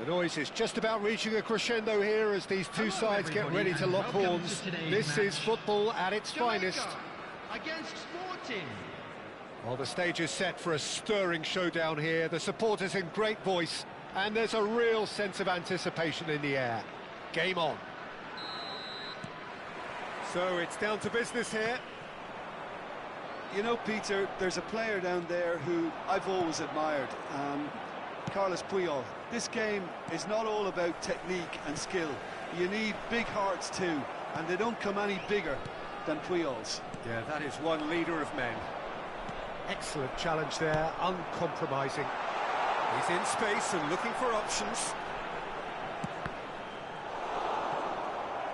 The noise is just about reaching a crescendo here as these two sides get ready to lock horns. This is football at its finest. Against Sporting. Well, the stage is set for a stirring showdown here. The supporters in great voice, and there's a real sense of anticipation in the air. Game on. So it's down to business here. You know, Peter, there's a player down there who I've always admired, Carlos Puyol. This game is not all about technique and skill. You need big hearts too, and they don't come any bigger than Puyol's. Yeah, that is one leader of men. Excellent challenge there, uncompromising. He's in space and looking for options.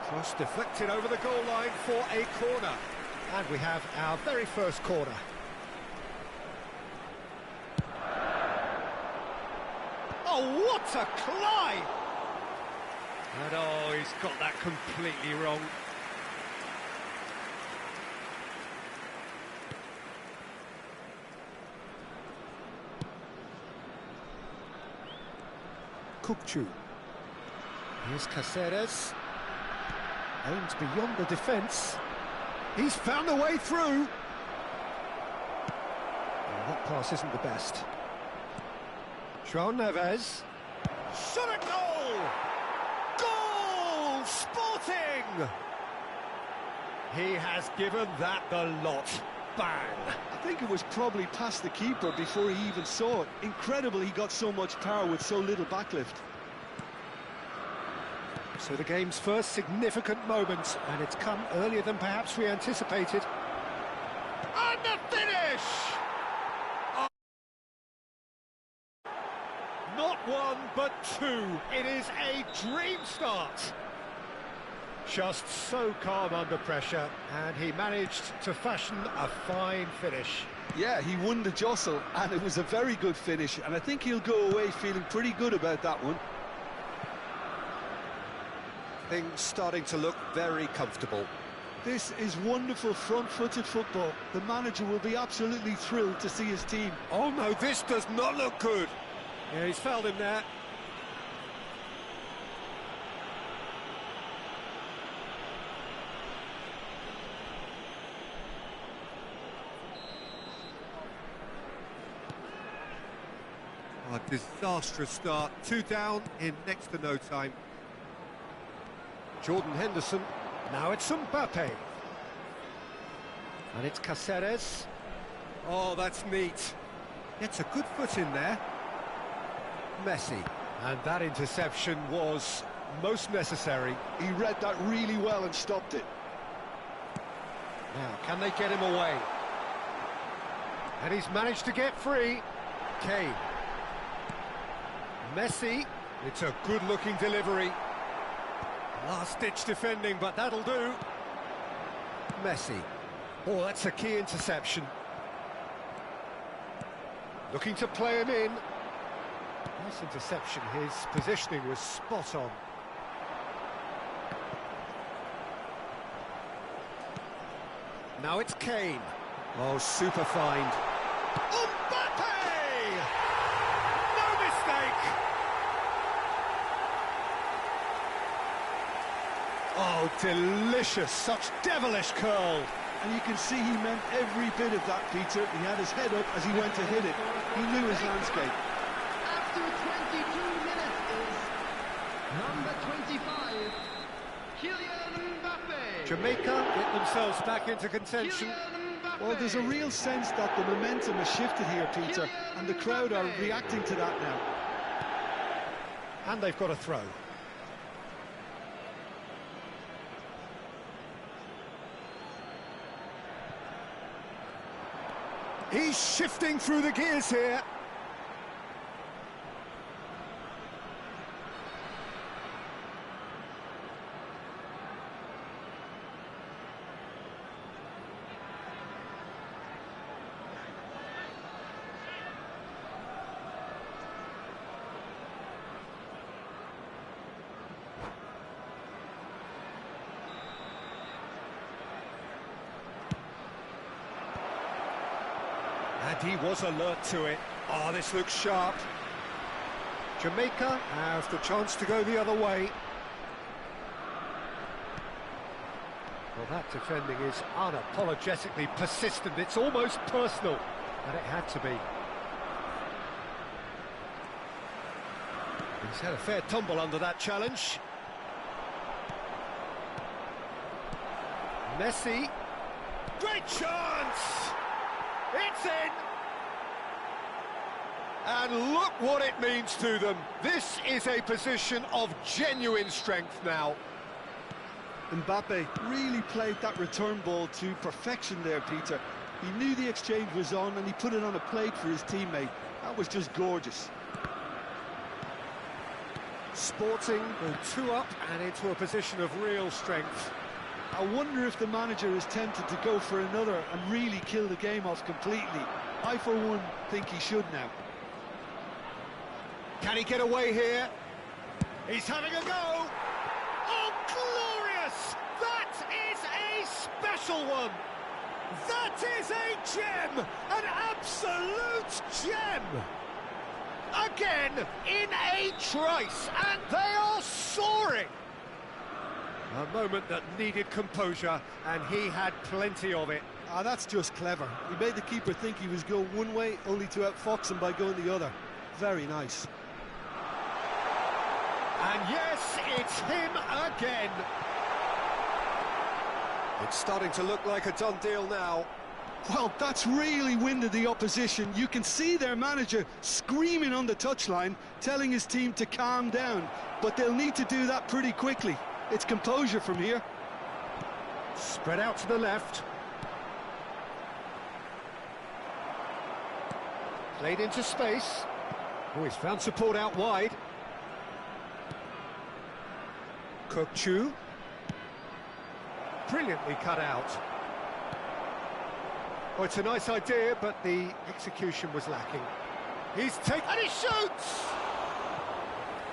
Cross deflected over the goal line for a corner. And we have our very first corner. Oh, what a climb! And oh, he's got that completely wrong. Kukçu. Here's Caceres. Aims beyond the defence. He's found a way through. Well, that pass isn't the best. João Neves. Shot at goal! Goal! Sporting! He has given that the lot. Bang! I think it was probably past the keeper before he even saw it. Incredible he got so much power with so little backlift. So the game's first significant moment, and it's come earlier than perhaps we anticipated. And the finish! Oh. Not one, but two. It is a dream start. Just so calm under pressure, and he managed to fashion a fine finish. Yeah, he won the jostle, and it was a very good finish, and I think he'll go away feeling pretty good about that one. Things starting to look very comfortable. This is wonderful front-footed football. The manager will be absolutely thrilled to see his team. Oh no, this does not look good. Yeah, he's fouled him there. A disastrous start. 2 down in next to no time. Jordan Henderson. Now it's Mbappe. And it's Caceres. Oh, that's neat. Gets a good foot in there. Messi. And that interception was most necessary. He read that really well and stopped it. Now, can they get him away? And he's managed to get free. Kane. Messi. It's a good-looking delivery. Last-ditch defending, but that'll do. Messi. Oh, that's a key interception. Looking to play him in. Nice interception. His positioning was spot on. Now it's Kane. Oh, super find. Mbappe! No mistake! Oh, delicious, such devilish curl. And you can see he meant every bit of that, Peter. He had his head up as he went to hit it. He knew his landscape. After 22 minutes is number 25, Kylian Mbappe. Jamaica get themselves back into contention. Well, there's a real sense that the momentum has shifted here, Peter, and the crowd are reacting to that now. And they've got a throw. He's shifting through the gears here. And he was alert to it. Oh, this looks sharp. Jamaica have the chance to go the other way. Well, that defending is unapologetically persistent. It's almost personal, and it had to be. He's had a fair tumble under that challenge. Messi. Great chance! It's in! And look what it means to them. This is a position of genuine strength now. Mbappe really played that return ball to perfection there, Peter. He knew the exchange was on and he put it on a plate for his teammate. That was just gorgeous. Sporting go 2 up and into a position of real strength. I wonder if the manager is tempted to go for another and really kill the game off completely. I, for one, think he should now. Can he get away here? He's having a go! Oh, glorious! That is a special one! That is a gem! An absolute gem! Again, in a trice, and they are soaring! A moment that needed composure, and he had plenty of it. Ah, that's just clever. He made the keeper think he was going one way, only to outfox him by going the other. Very nice. And yes, it's him again. It's starting to look like a done deal now. Well, that's really winded the opposition. You can see their manager screaming on the touchline, telling his team to calm down. But they'll need to do that pretty quickly. It's composure from here. Spread out to the left. Played into space. Oh, he's found support out wide. Kokchu. Brilliantly cut out. Oh, it's a nice idea, but the execution was lacking. He's taken... and he shoots!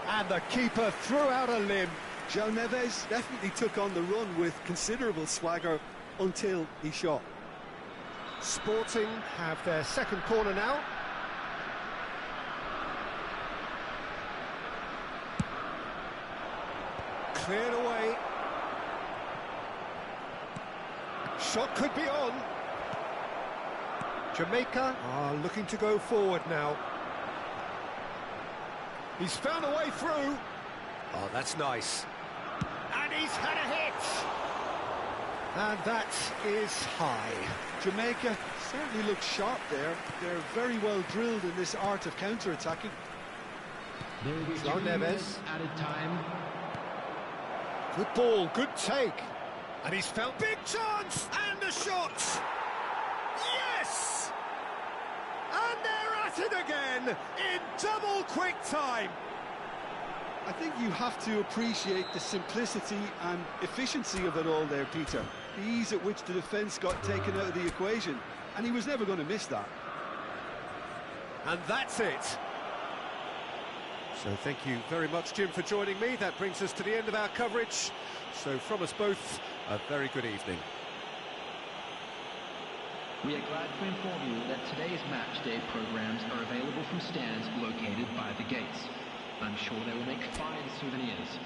And the keeper threw out a limb. João Neves definitely took on the run with considerable swagger until he shot. Sporting have their second corner now. Cleared away. Shot could be on. Jamaica are looking to go forward now. He's found a way through. Oh, that's nice. And he's had a hit. And that is high. Jamaica certainly looks sharp there. They're very well drilled in this art of counter-attacking. There will be João 3 Neves. minutes added time. Good ball, good take. And he's found big chance. And a shot. Yes! And they're at it again in double quick time. I think you have to appreciate the simplicity and efficiency of it all there, Peter. The ease at which the defence got taken out of the equation, and he was never going to miss that. And that's it. So thank you very much, Jim, for joining me. That brings us to the end of our coverage. So from us both, a very good evening. We are glad to inform you that today's match day programs are available from stands located by the gates. I'm sure they will make fine souvenirs.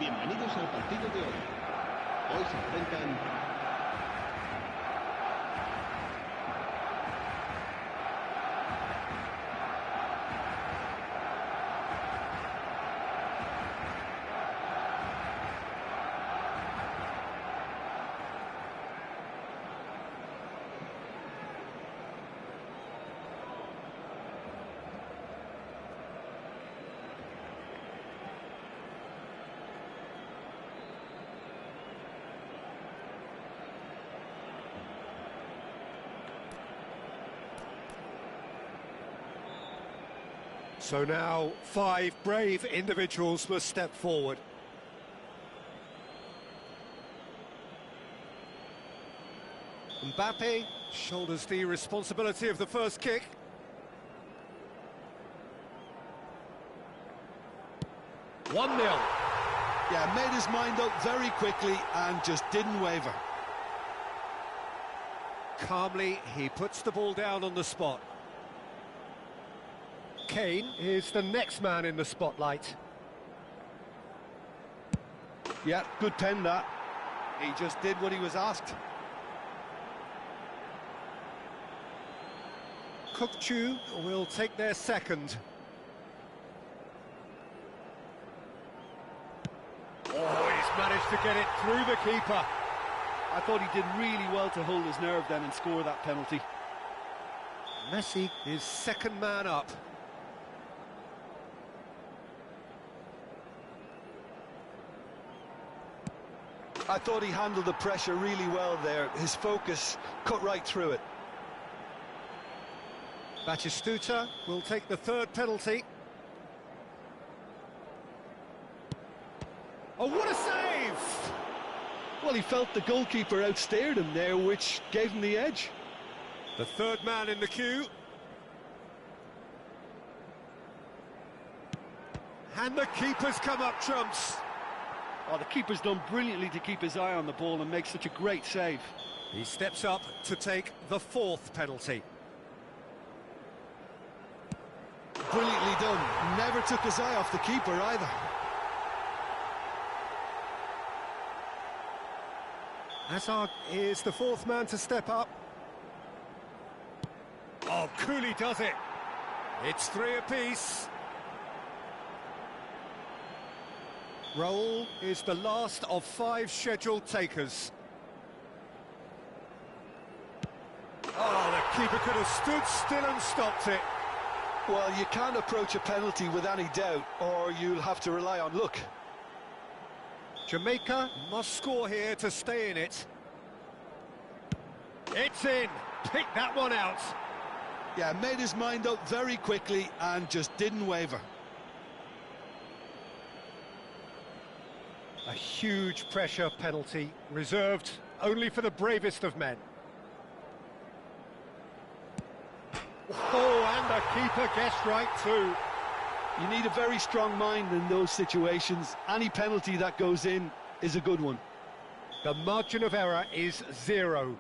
Bienvenidos al partido de hoy. Hoy se enfrentan So now 5 brave individuals must step forward. Mbappe shoulders the responsibility of the first kick. One 0. Yeah, made his mind up very quickly and just didn't waver. Calmly, he puts the ball down on the spot. Kane is the next man in the spotlight. Yeah, good pen that. He just did what he was asked. Kukçu will take their second. Oh, he's managed to get it through the keeper. I thought he did really well to hold his nerve then and score that penalty. Messi is second man up. I thought he handled the pressure really well there. His focus cut right through it. Batistuta will take the third penalty. Oh, what a save! Well, he felt the goalkeeper outstared him there, which gave him the edge. The third man in the queue. And the keeper's come up trumps. Oh, the keeper's done brilliantly to keep his eye on the ball and make such a great save. He steps up to take the fourth penalty. Brilliantly done. Never took his eye off the keeper either. Hazard is the fourth man to step up. Oh, coolly does it. It's 3 apiece. Raul is the last of 5 scheduled takers. Oh, the keeper could have stood still and stopped it. Well, you can't approach a penalty with any doubt, or you'll have to rely on luck. Jamaica must score here to stay in it. It's in. Pick that one out. Yeah, made his mind up very quickly and just didn't waver. A huge pressure penalty, reserved only for the bravest of men. Oh, and the keeper guessed right too. You need a very strong mind in those situations. Any penalty that goes in is a good one. The margin of error is 0.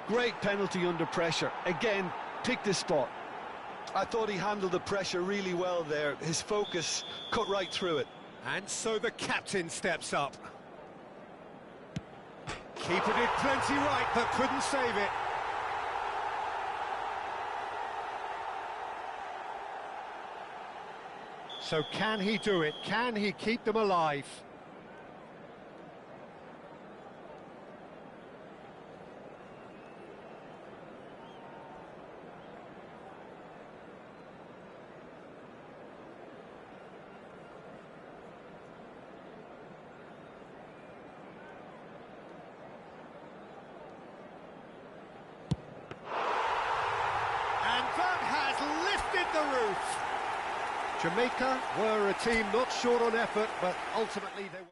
Great penalty under pressure. Again, picked his spot. I thought he handled the pressure really well there. His focus cut right through it. And so the captain steps up. Keeper did plenty right, but couldn't save it. So can he do it? Can he keep them alive? The roof. Jamaica were a team not short on effort, but ultimately they were.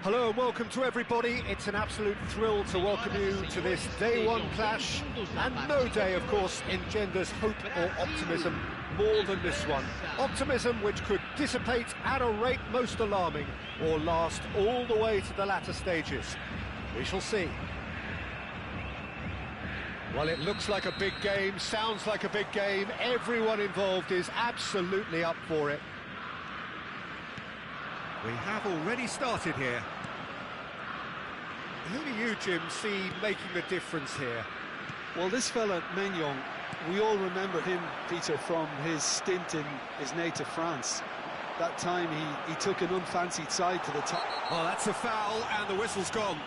Hello and welcome to everybody. It's an absolute thrill to welcome you to this day one clash, and no day, of course, engenders hope or optimism more than this one. Optimism which could dissipate at a rate most alarming or last all the way to the latter stages. We shall see. Well, it looks like a big game, sounds like a big game. Everyone involved is absolutely up for it. We have already started here. Who do you, Jim, see making the difference here? Well, this fella, Mengyong, We all remember him, Peter, from his stint in his native France. That time he took an unfancied side to the top. Oh, that's a foul, and the whistle's gone.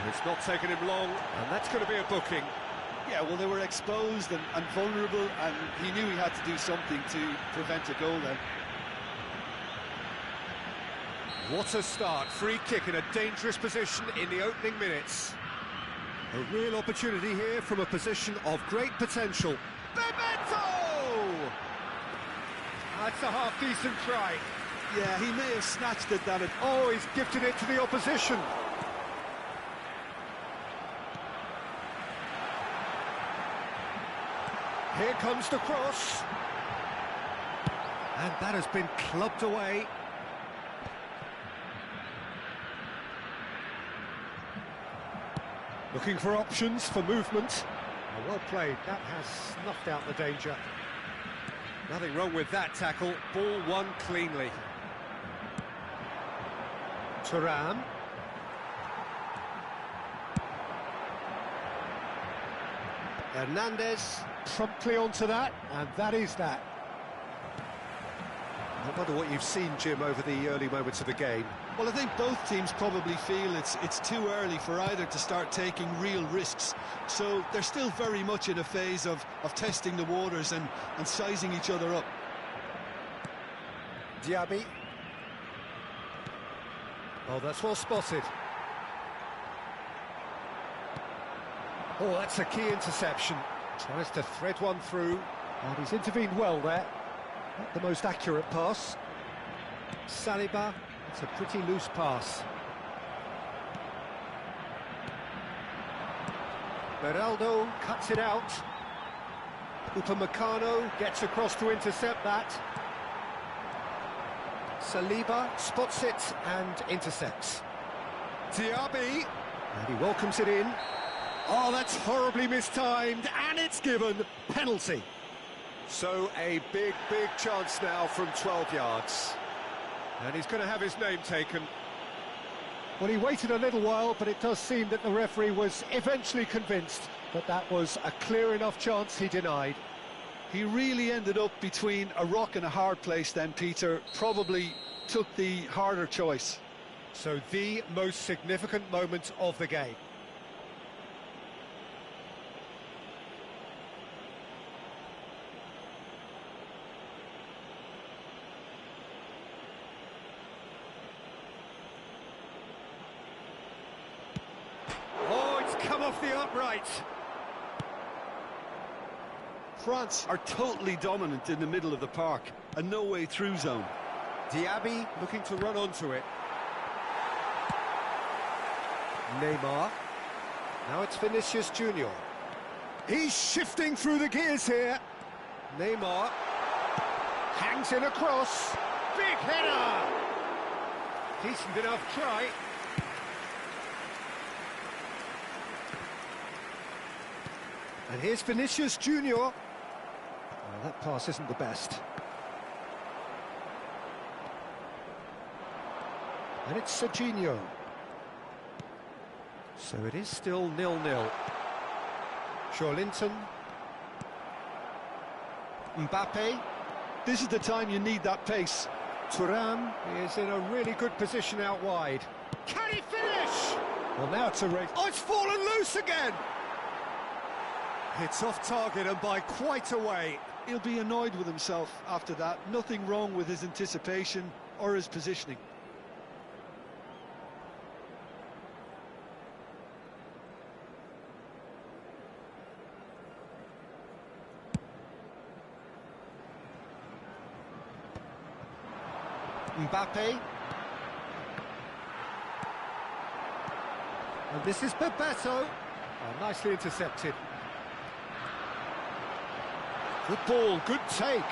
It's not taken him long, and that's going to be a booking. Yeah, well, they were exposed and vulnerable, and he knew he had to do something to prevent a goal then. What a start. Free kick in a dangerous position in the opening minutes. A real opportunity here from a position of great potential. Bebeto! That's a half-decent try. Yeah, he may have snatched it that. Oh, he's gifted it to the opposition. Here comes the cross. And that has been clubbed away. Looking for options for movement. Oh, well played. That has snuffed out the danger. Nothing wrong with that tackle. Ball won cleanly. Thuram. Hernandez promptly onto that, and that is that. I wonder what you've seen, Jim, over the early moments of the game. Well, I think both teams probably feel it's too early for either to start taking real risks. So they're still very much in a phase of testing the waters and sizing each other up. Diaby. Oh, that's well spotted. Oh, that's a key interception. Tries to thread one through, and he's intervened well there. Not the most accurate pass. Saliba, it's a pretty loose pass. Beraldo cuts it out. Upamecano gets across to intercept that. Saliba spots it and intercepts. Diaby, and he welcomes it in. Oh, that's horribly mistimed, and it's given penalty. So a big chance now from 12 yards. And he's going to have his name taken. Well, he waited a little while, but it does seem that the referee was eventually convinced that that was a clear enough chance he denied. He really ended up between a rock and a hard place then, Peter. Probably took the harder choice. So the most significant moment of the game. Come off the upright. France are totally dominant in the middle of the park, a no-way through zone. Diaby looking to run onto it. Neymar. Now it's Vinicius Junior. He's shifting through the gears here. Neymar hangs in a cross. Big header. Decent enough try. And here's Vinicius Junior. Well, that pass isn't the best. And it's Serginho. So it is still 0-0. Joelinton. Mbappe. This is the time you need that pace. Thuram is in a really good position out wide. Can he finish? Well, now it's a race. Oh, it's fallen loose again! It's off target and by quite a way. He'll be annoyed with himself after that. Nothing wrong with his anticipation or his positioning. Mbappe. And this is Bebeto. Oh, nicely intercepted. Good ball, good take.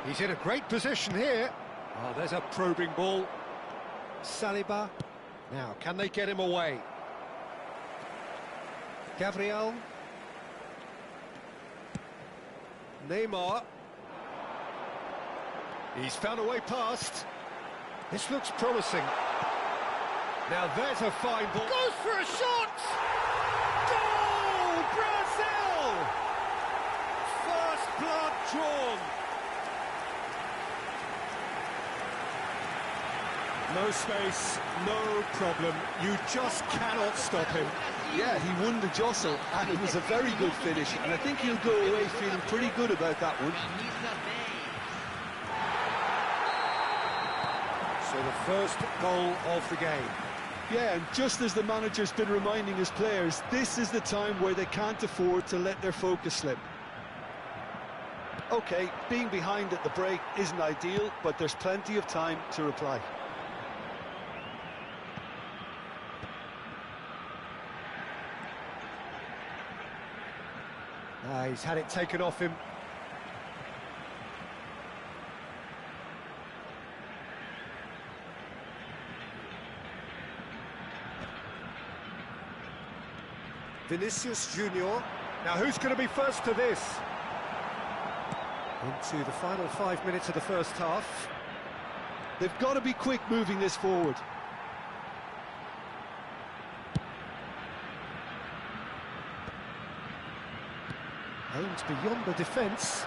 He's in a great position here. Oh, there's a probing ball. Saliba. Now, can they get him away? Gabriel. He's found a way past. This looks promising. Now there's a fine ball. Goes for a shot! Goal! Brazil! First blood drawn. No space, no problem. You just cannot stop him. Yeah, he won the jostle, and it was a very good finish, and I think he'll go away feeling pretty good about that one. So the first goal of the game. Yeah, and just as the manager's been reminding his players, this is the time where they can't afford to let their focus slip. OK, being behind at the break isn't ideal, but there's plenty of time to reply. He's had it taken off him. Vinicius Junior. Now who's going to be first to this? Into the final 5 minutes of the first half. They've got to be quick moving this forward. Aimed beyond the defence.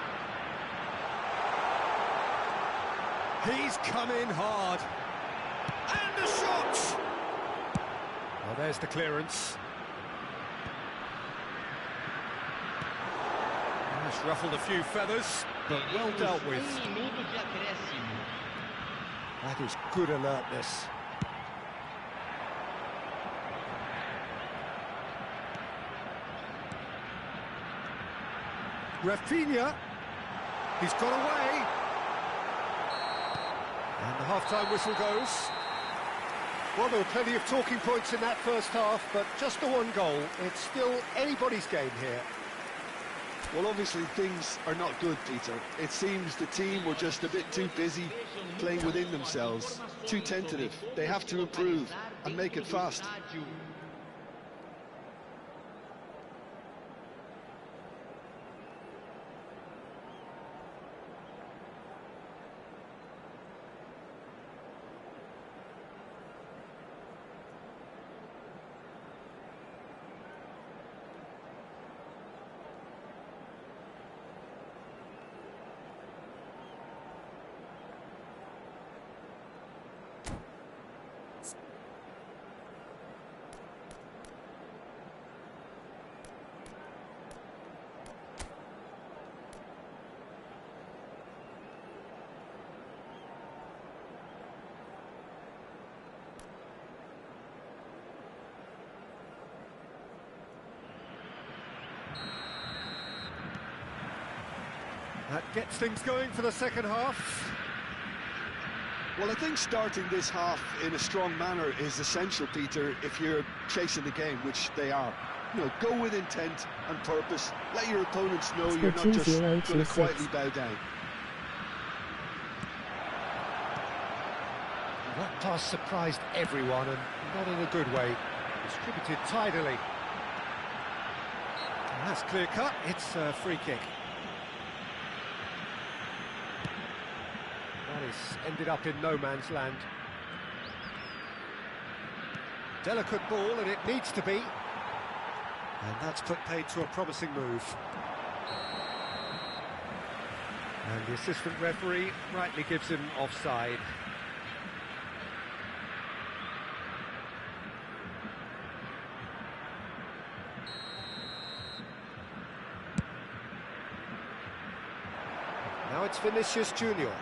He's come in hard. And a shot! Well, there's the clearance. He's ruffled a few feathers, but well dealt with. That is good alertness. Rafinha, he's got away. And the half-time whistle goes. Well, there were plenty of talking points in that first half, but just the one goal. It's still anybody's game here. Well, obviously things are not good, Peter. It seems the team were just a bit too busy playing within themselves, too tentative. They have to improve and make it fast. That gets things going for the second half. Well, I think starting this half in a strong manner is essential, Peter, if you're chasing the game, which they are. You know, go with intent and purpose. Let your opponents know you're not just going to quietly bow down. That pass surprised everyone, and not in a good way. Distributed tidily. And that's clear cut. It's a free kick. That is ended up in no man's land. Delicate ball, and it needs to be. And that's put paid to a promising move. And the assistant referee rightly gives him offside. Now it's Vinicius Junior.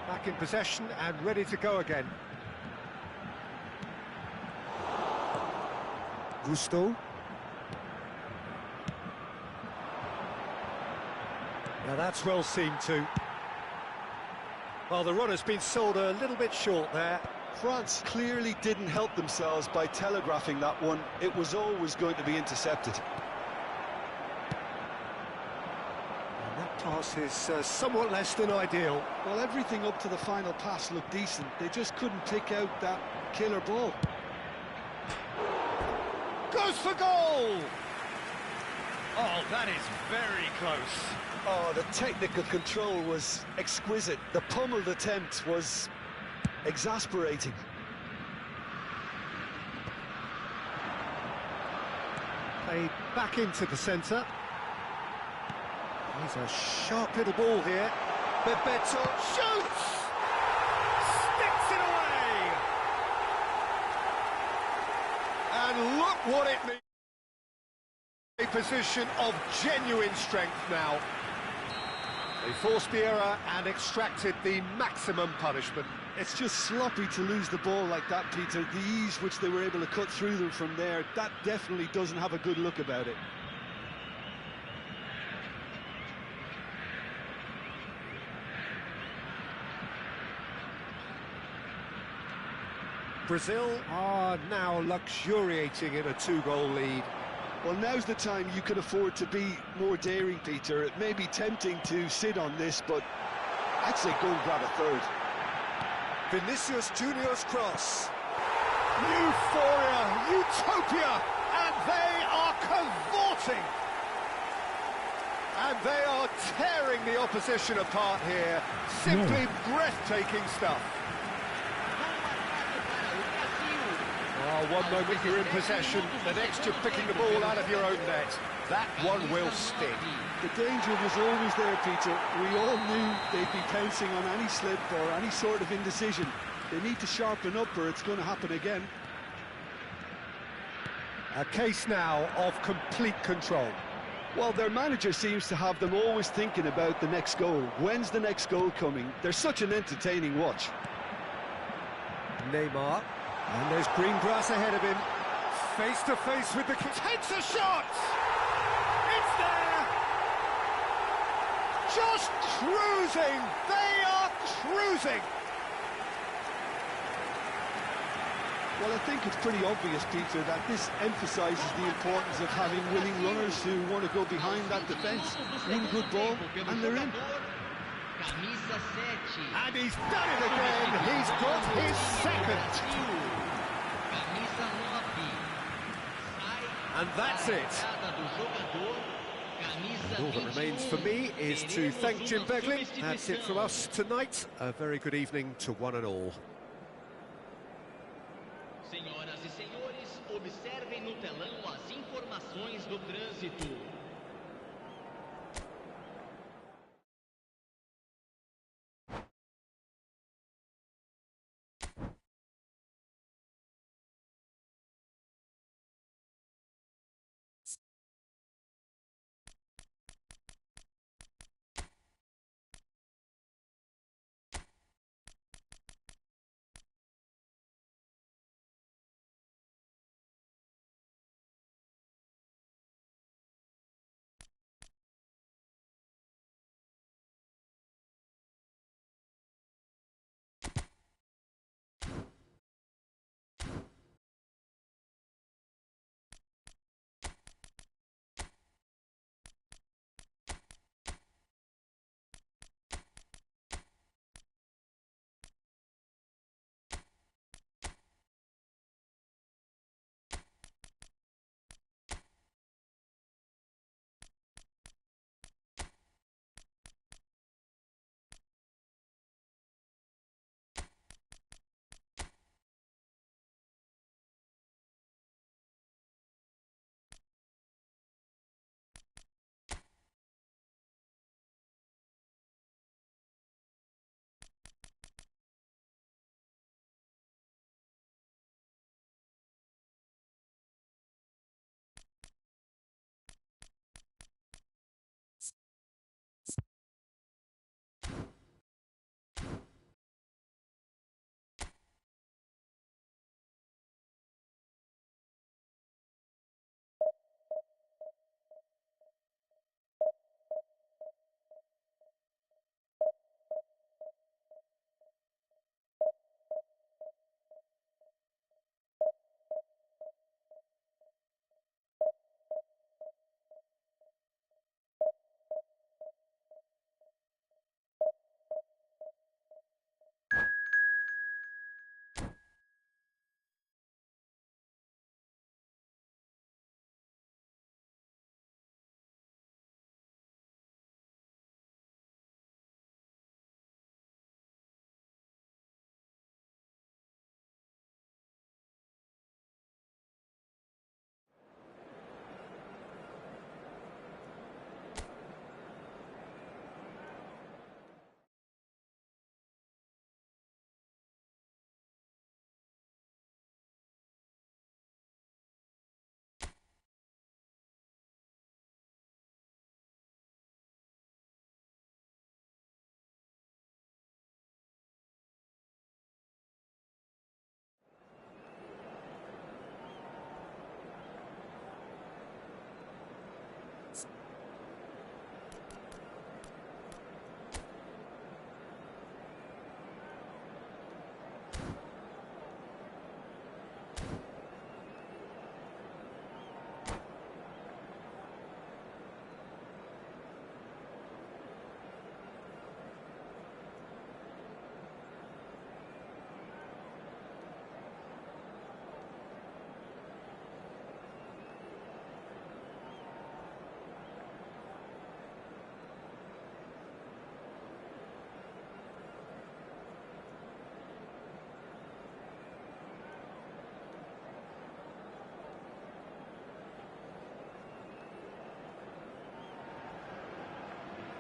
Back in possession and ready to go again. Gusto. Now that's well seen too. Well, the run has been sold a little bit short there. France clearly didn't help themselves by telegraphing that one. It was always going to be intercepted. And that pass is somewhat less than ideal. Well, everything up to the final pass looked decent. They just couldn't pick out that killer ball. Goes for goal! Oh, that is very close. Oh, the technical control was exquisite. The pummeled attempt was exasperating. Played back into the centre. Here's a sharp little ball here. Bebeto shoots! Sticks it away! And look what it means. A position of genuine strength now. They forced the error and extracted the maximum punishment. It's just sloppy to lose the ball like that, Peter. The ease which they were able to cut through them from there, that definitely doesn't have a good look about it. Brazil are now luxuriating in a 2-goal lead. Well, now's the time you can afford to be more daring, Peter. It may be tempting to sit on this, but I'd say go and grab a third. Vinicius Junior's cross. Euphoria, utopia, and they are cavorting. And they are tearing the opposition apart here. Simply breathtaking stuff. Oh, one moment you're in possession, the next you're picking the ball out of your own net. That one will sting. The danger was always there, Peter. We all knew they'd be pouncing on any slip or any sort of indecision. They need to sharpen up or it's going to happen again. A case now of complete control. Well, their manager seems to have them always thinking about the next goal. When's the next goal coming? They're such an entertaining watch. Neymar. And there's green grass ahead of him. Face to face with the... Takes a shot! It's there! Just cruising! They are cruising! Well, I think it's pretty obvious, Peter, that this emphasises the importance of having willing runners who want to go behind that defence. One good ball, and they're in. And he's done it again! He's got his second! And that's it. And all that remains for me is to thank Jim Begley. That's it from us tonight. A very good evening to one and all. Senhoras e senhores, observem no telão as informações do trânsito.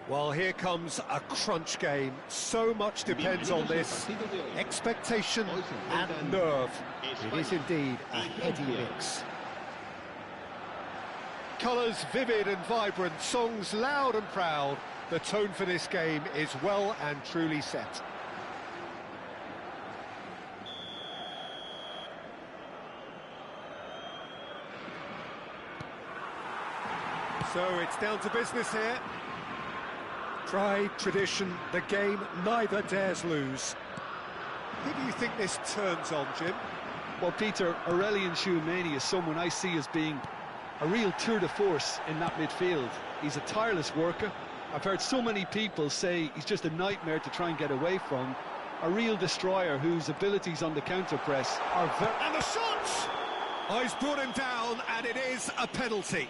Well, here comes a crunch game. So much depends on this. Expectation and nerve. It is indeed a heady mix. Colours vivid and vibrant, songs loud and proud. The tone for this game is well and truly set. So it's down to business here. Pride, tradition, the game neither dares lose. Who do you think this turns on, Jim? Well, Peter, Aurelien Tchouameni is someone I see as being a real tour de force in that midfield. He's a tireless worker. I've heard so many people say he's just a nightmare to try and get away from. A real destroyer whose abilities on the counter-press are very... And the shot! Oh, he's brought him down, and it is a penalty.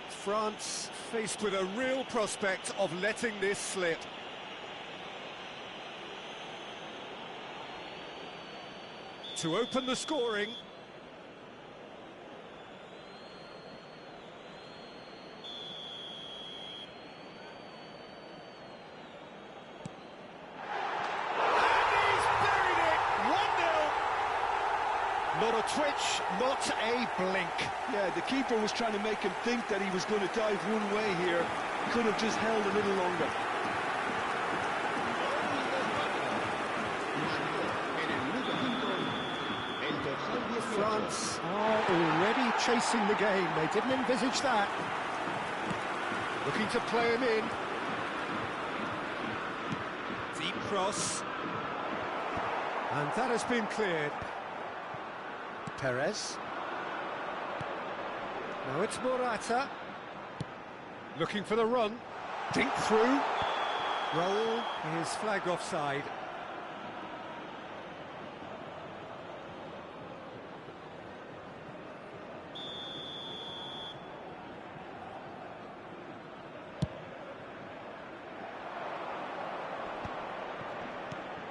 France faced with a real prospect of letting this slip. To open the scoring. Not a twitch, not a blink. Yeah, the keeper was trying to make him think that he was going to dive one way here. Could have just held a little longer. France are already chasing the game. They didn't envisage that. Looking to play him in. Deep cross. And that has been cleared. Perez. Now it's Morata. Looking for the run. Dink through. Roll is flagged offside.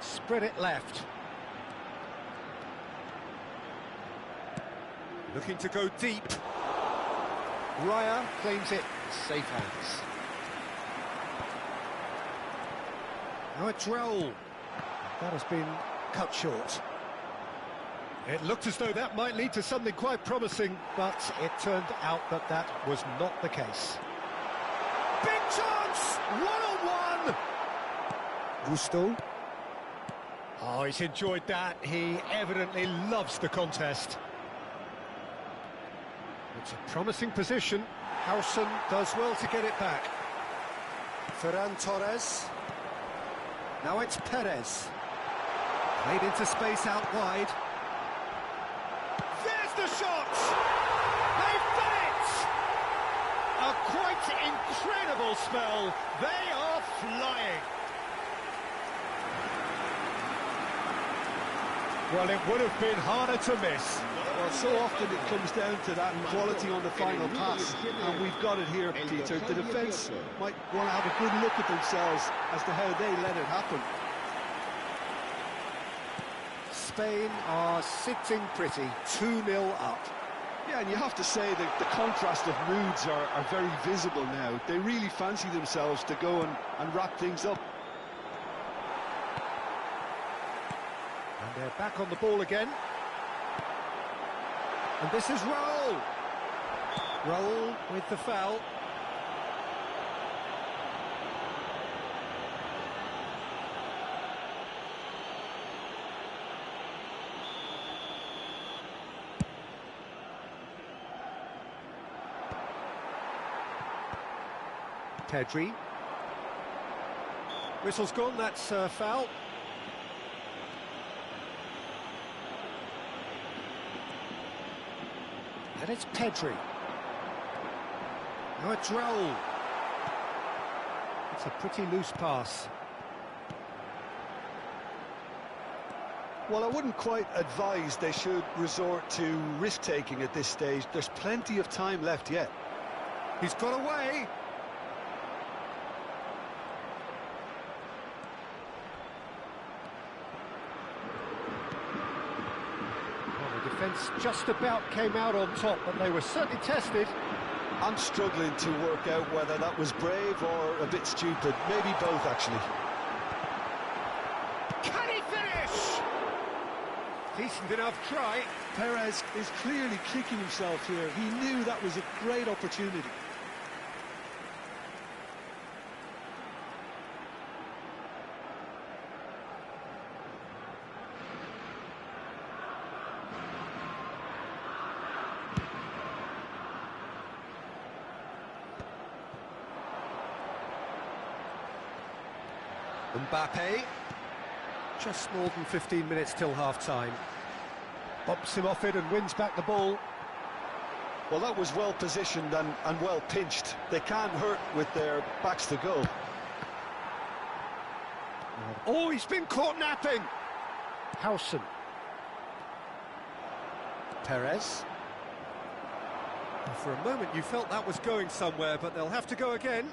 Spread it left. Looking to go deep. Raya claims it. Safe hands. Now it's Raul. That has been cut short. It looked as though that might lead to something quite promising, but it turned out that that was not the case. Big chance! One-on-one! Gusto. Oh, he's enjoyed that. He evidently loves the contest. It's a promising position. Howson does well to get it back. Ferran Torres. Now it's Perez. Played into space out wide. There's the shot! They've done it! A quite incredible spell. They are flying. Well, it would have been harder to miss. Well, so often it comes down to that quality on the final pass, and we've got it here, Peter. The defence might want to have a good look at themselves as to how they let it happen. Spain are sitting pretty, 2-0 up. Yeah, and you have to say that the contrast of moods are very visible now. They really fancy themselves to go and wrap things up. And they're back on the ball again. And this is Raul. Raul with the foul. Pedri. Whistle's gone, that's a foul. And it's Pedri. Now it's Raul. It's a pretty loose pass. Well, I wouldn't quite advise they should resort to risk-taking at this stage. There's plenty of time left yet. He's got away. Well, the defence just about came out on top, but they were certainly tested. I'm struggling to work out whether that was brave or a bit stupid. Maybe both, actually. Can he finish? Decent enough try. Perez is clearly kicking himself here. He knew that was a great opportunity. Mbappe. Just more than 15 minutes till half-time. Bumps him off it and wins back the ball. Well, that was well positioned and well pinched. They can't hurt with their backs to goal. Oh, he's been caught napping. Howson. Perez. For a moment you felt that was going somewhere, but they'll have to go again.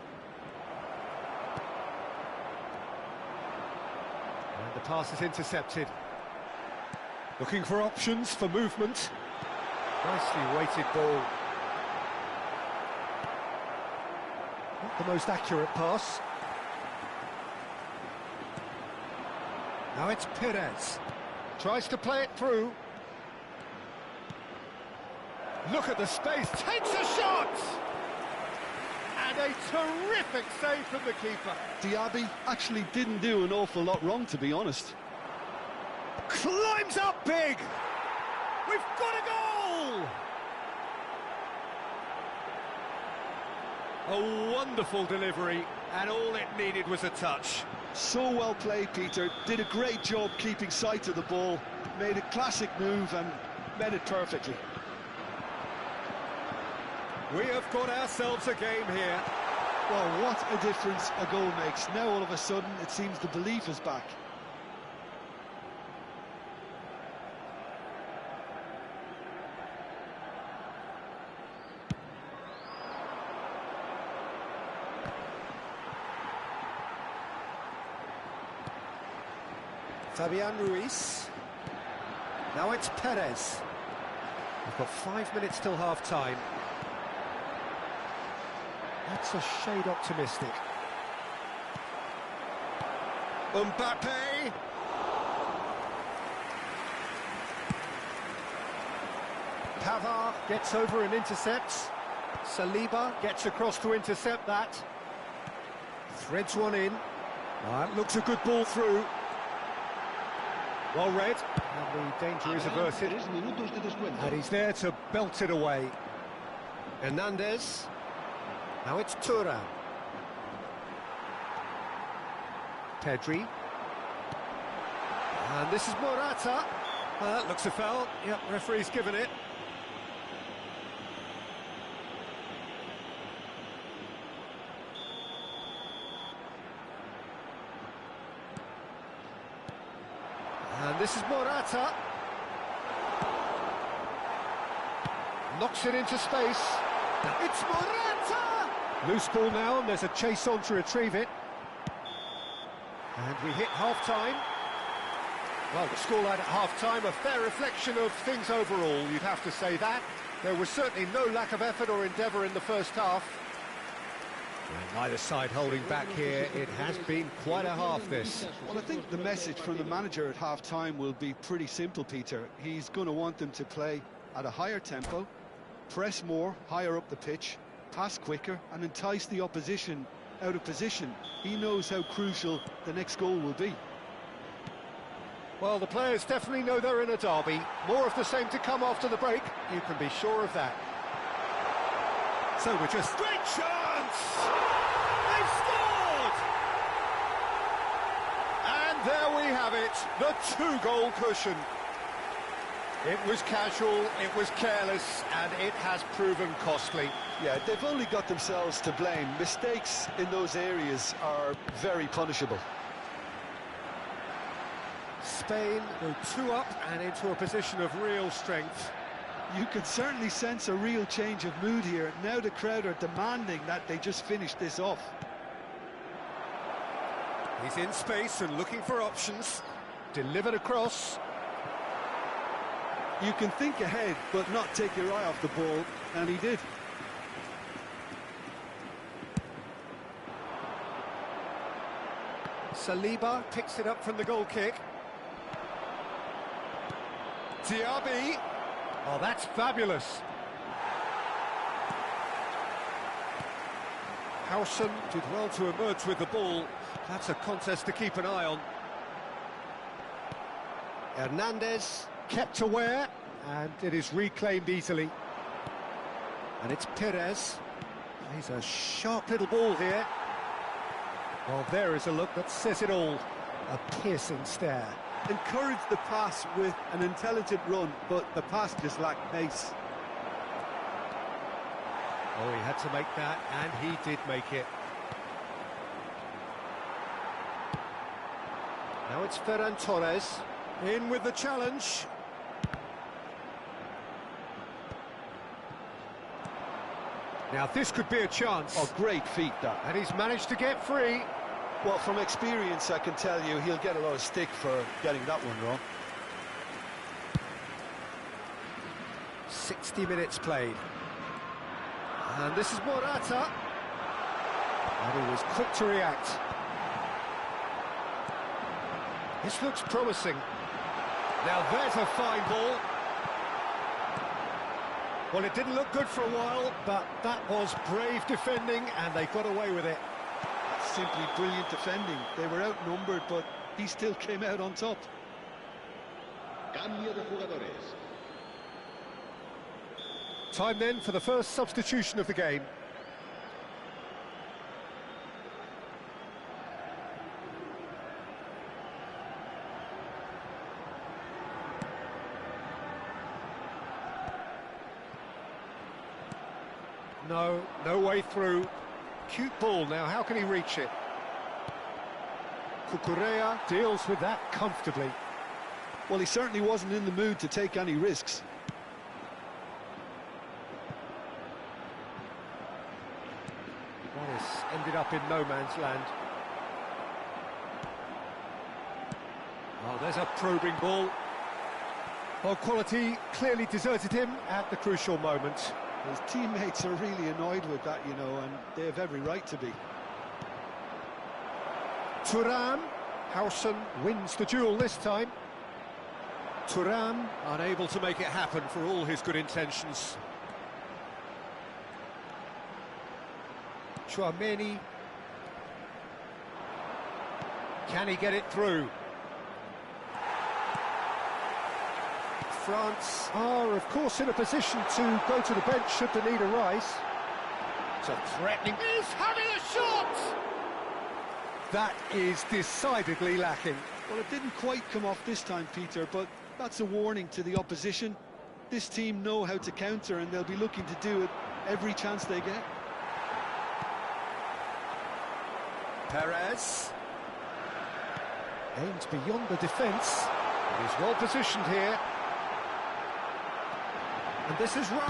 And the pass is intercepted. Looking for options for movement. Nicely weighted ball. Not the most accurate pass. Now it's Perez. Tries to play it through. Look at the space, takes a shot! And a terrific save from the keeper. Diaby actually didn't do an awful lot wrong, to be honest. Climbs up big! We've got a goal! A wonderful delivery, and all it needed was a touch. So well played, Peter. Did a great job keeping sight of the ball. Made a classic move and met it perfectly. We have got ourselves a game here. Well, what a difference a goal makes. Now all of a sudden it seems the belief is back. Fabian Ruiz. Now it's Perez. We've got 5 minutes till half-time. That's a shade optimistic. Mbappe! Pavard gets over and intercepts. Saliba gets across to intercept that. Threads one in. That looks a good ball through. Well read, and the danger is averted. And he's there to belt it away. Hernandez. Now it's Thuram. Pedri. And this is Morata. That looks a foul. Yep, referee's given it. And this is Morata. Knocks it into space. It's Morata! Loose ball now, and there's a chase on to retrieve it. And we hit half-time. Well, the scoreline at half-time, a fair reflection of things overall, you'd have to say that. There was certainly no lack of effort or endeavour in the first half. And neither side holding back here. It has been quite a half, this. Well, I think the message from the manager at half-time will be pretty simple, Peter. He's going to want them to play at a higher tempo, press more, higher up the pitch, pass quicker, and entice the opposition out of position. He knows how crucial the next goal will be. Well, the players definitely know they're in a derby. More of the same to come after the break. You can be sure of that. So we're just... Great chance! They've scored! And there we have it, the two-goal cushion. It was casual, it was careless, and it has proven costly. Yeah, they've only got themselves to blame. Mistakes in those areas are very punishable. Spain go 2 up and into a position of real strength. You can certainly sense a real change of mood here. Now the crowd are demanding that they just finish this off. He's in space and looking for options. Delivered across. You can think ahead, but not take your eye off the ball, and he did. Saliba picks it up from the goal kick. Diaby. Oh, that's fabulous. Howson did well to emerge with the ball. That's a contest to keep an eye on. Hernandez kept aware, and it is reclaimed easily. And it's Perez. He's a sharp little ball here. Well, there is a look that says it all. A piercing stare. Encouraged the pass with an intelligent run, but the pass just lacked pace. Oh, he had to make that, and he did make it. Now it's Ferran Torres, in with the challenge. Now this could be a chance. Oh, great feat, that. And he's managed to get free. Well, from experience, I can tell you he'll get a lot of stick for getting that one wrong. 60 minutes played. And this is Morata. And he was quick to react. This looks promising. Now there's a fine ball. Well, it didn't look good for a while, but that was brave defending, and they got away with it. Simply brilliant defending. They were outnumbered, but he still came out on top. Cambio de jugadores. Time then for the first substitution of the game. No way through. Cute ball now, how can he reach it? Cucurella deals with that comfortably. Well, he certainly wasn't in the mood to take any risks. That has ended up in no man's land. Oh, there's a probing ball. Well, quality clearly deserted him at the crucial moment. His teammates are really annoyed with that, you know, and they have every right to be. Thuram. Howson wins the duel this time. Thuram unable to make it happen for all his good intentions. Chouameni. Can he get it through? France are, of course, in a position to go to the bench should the need arise. It's a threatening... He's having a shot! That is decidedly lacking. Well, it didn't quite come off this time, Peter, but that's a warning to the opposition. This team know how to counter, and they'll be looking to do it every chance they get. Perez. Aims beyond the defence. He's well positioned here. And this is roll!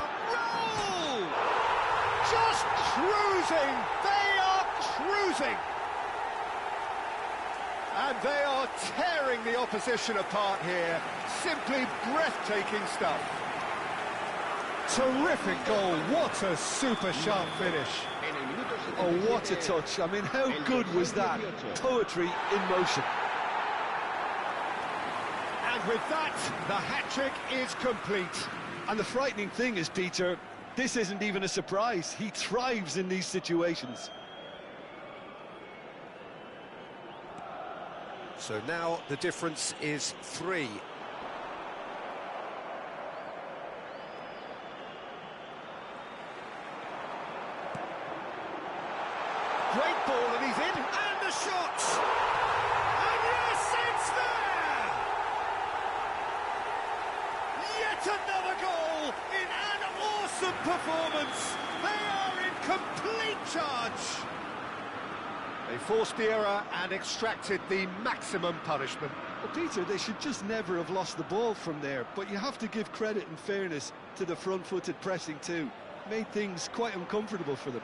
Just cruising! They are cruising! And they are tearing the opposition apart here. Simply breathtaking stuff. Terrific goal. What a super sharp finish. Oh, what a touch. I mean, how good was that? Poetry in motion. And with that, the hat-trick is complete. And the frightening thing is, Peter, this isn't even a surprise. He thrives in these situations. So now the difference is 3. Great ball, and he's in, and the shot! And yes, it's there! Yet another goal in an awesome performance! They are in complete charge! They forced the error and extracted the maximum punishment. Well, Peter, they should just never have lost the ball from there, but you have to give credit and fairness to the front-footed pressing too. Made things quite uncomfortable for them.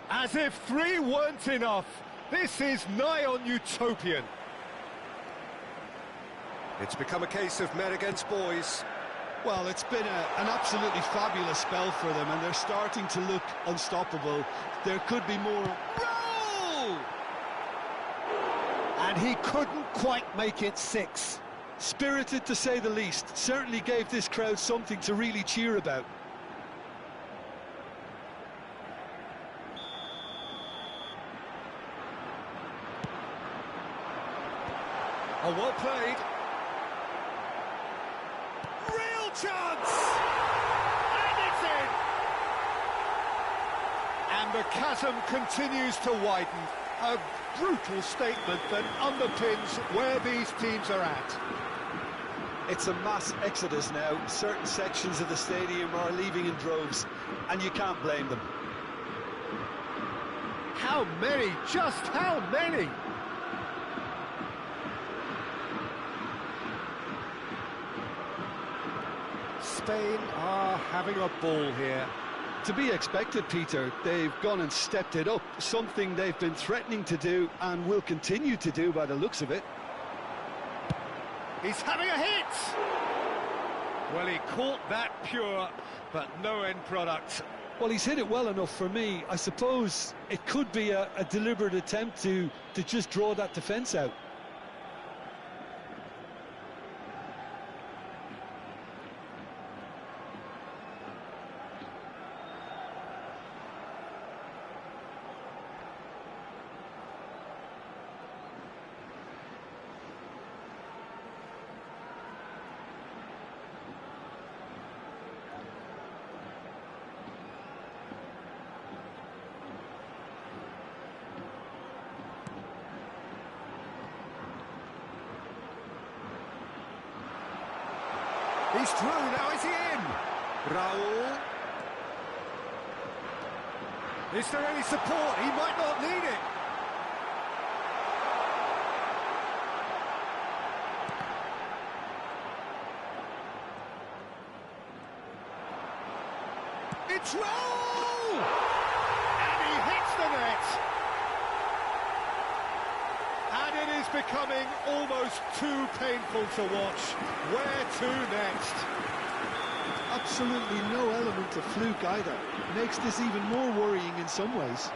As if 3 weren't enough, this is nigh on utopian. It's become a case of men against boys. Well, it's been an absolutely fabulous spell for them, and they're starting to look unstoppable. There could be more. Roll! And he couldn't quite make it 6. Spirited to say the least. Certainly gave this crowd something to really cheer about. Oh, well played. Real chance! And it's in! And the chasm continues to widen. A brutal statement that underpins where these teams are at. It's a mass exodus now. Certain sections of the stadium are leaving in droves, and you can't blame them. How many? Just how many? Spain are having a ball here. To be expected, Peter. They've gone and stepped it up, something they've been threatening to do and will continue to do by the looks of it. He's having a hit! Well, he caught that pure, but no end product. Well, he's hit it well enough for me. I suppose it could be a deliberate attempt to just draw that defence out. He's through, now is he in? Raul. Is there any support? He might not need it. It's Raul! And he hits the net. And it is becoming almost too painful to watch. Where to next? Absolutely no element of fluke either. Makes this even more worrying in some ways.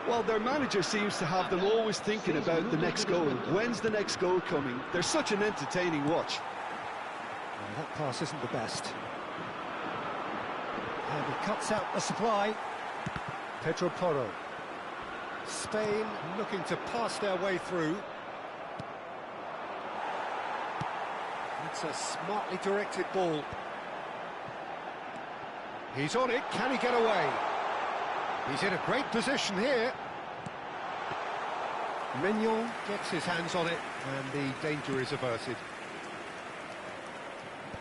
Well, their manager seems to have them always thinking about the next goal. When's the next goal coming? They're such an entertaining watch. Well, that pass isn't the best. And he cuts out the supply. Pedro Porro. Spain looking to pass their way through. It's a smartly directed ball. He's on it, can he get away? He's in a great position here. Mignon gets his hands on it, and the danger is averted.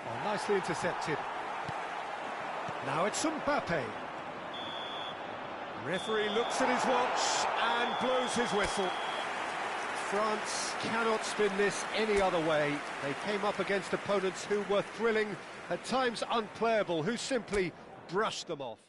Oh, nicely intercepted. Now it's Mbappe. Referee looks at his watch and blows his whistle. France cannot spin this any other way. They came up against opponents who were thrilling, at times unplayable, who simply brushed them off.